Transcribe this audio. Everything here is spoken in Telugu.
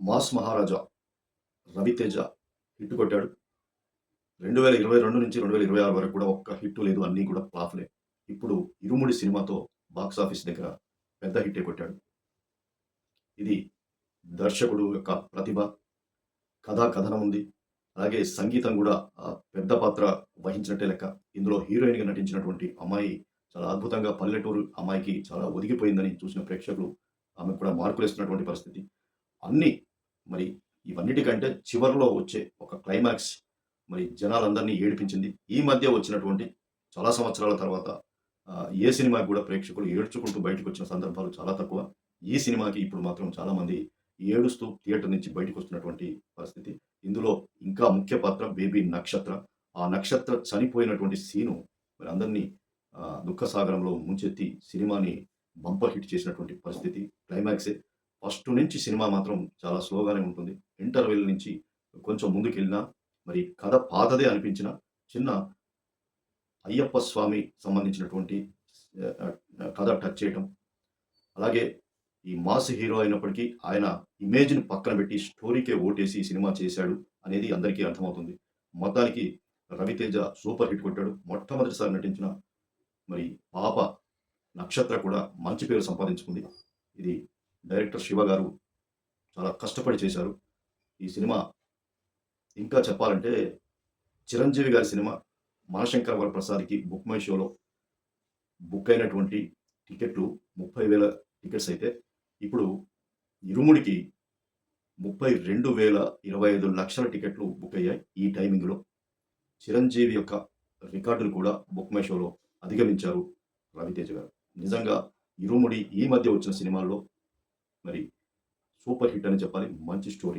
మాస్ మహారాజా రవితేజ హిట్ కొట్టాడు. 2022 నుంచి 2026 వరకు కూడా ఒక్క హిట్ లేదు. అన్నీ కూడా ఫ్లాపులే. ఇప్పుడు 'ఇరుముడి' సినిమాతో బాక్స్ ఆఫీస్ దగ్గర పెద్ద హిట్టే కొట్టాడు. ఇది దర్శకుడు యొక్క ప్రతిభ, కథా కథనం ఉంది. అలాగే సంగీతం కూడా పెద్ద పాత్ర వహించినట్టే లెక్క. ఇందులో హీరోయిన్‌గా నటించినటువంటి అమ్మాయి చాలా అద్భుతంగా పల్లెటూరు అమ్మాయికి చాలా ఒదిగిపోయిందని చూసిన ప్రేక్షకులు ఆమెకు కూడా మార్కులిస్తున్నటువంటి పరిస్థితి. అన్నీ మరి ఇవన్నిటికంటే చివర్లో వచ్చే ఒక క్లైమాక్స్ మరి జనాలందరినీ ఏడిపించింది. ఈ మధ్య వచ్చినటువంటి చాలా సంవత్సరాల తర్వాత ఏ సినిమాకి కూడా ప్రేక్షకులు ఏడ్చుకుంటూ బయటకొచ్చిన సందర్భాలు చాలా తక్కువ. ఈ సినిమాకి ఇప్పుడు మాత్రం చాలామంది ఏడుస్తూ థియేటర్ నుంచి బయటకొస్తున్నటువంటి పరిస్థితి. ఇందులో ఇంకా ముఖ్య పాత్ర బేబీ నక్షత్ర. ఆ నక్షత్ర చనిపోయినటువంటి సీను మరి అందరినీ దుఃఖసాగరంలో ముంచెత్తి సినిమాని బంపర్ హిట్ చేసినటువంటి పరిస్థితి. క్లైమాక్సే. ఫస్ట్ నుంచి సినిమా మాత్రం చాలా స్లోగానే ఉంటుంది. ఇంటర్వెల్ నుంచి కొంచెం ముందుకెళ్ళినా మరి కథ పాతదే అనిపించిన చిన్న అయ్యప్ప స్వామి సంబంధించినటువంటి కథ టచ్ చేయటం. అలాగే ఈ మాస్ హీరో అయినప్పటికీ ఆయన ఇమేజ్‌ని పక్కన పెట్టి స్టోరీకే ఓటేసి సినిమా చేశాడు అనేది అందరికీ అర్థమవుతుంది. మొత్తానికి రవితేజ సూపర్ హిట్ కొట్టాడు. మొట్టమొదటిసారి నటించిన మరి పాప నక్షత్ర కూడా మంచి పేరు సంపాదించుకుంది. ఇది డైరెక్టర్ శివ గారు చాలా కష్టపడి చేశారు. ఈ సినిమా ఇంకా చెప్పాలంటే చిరంజీవి గారి సినిమా 'మనశంకర వరప్రసాద్‌కి' బుక్ మై షోలో బుక్ అయినటువంటి టికెట్లు 30,000 టికెట్స్ అయితే ఇప్పుడు 'ఇరుముడికి' 32,025 లక్షల టికెట్లు బుక్ అయ్యాయి ఈ టైమింగ్‌లో. చిరంజీవి యొక్క రికార్డులు కూడా బుక్ మై షోలో అధిగమించారు రవితేజ గారు. నిజంగా 'ఇరుముడి' ఈ మధ్య వచ్చిన సినిమాల్లో మరి సూపర్ హిట్ అని చెప్పాలి. మంచి స్టోరీ.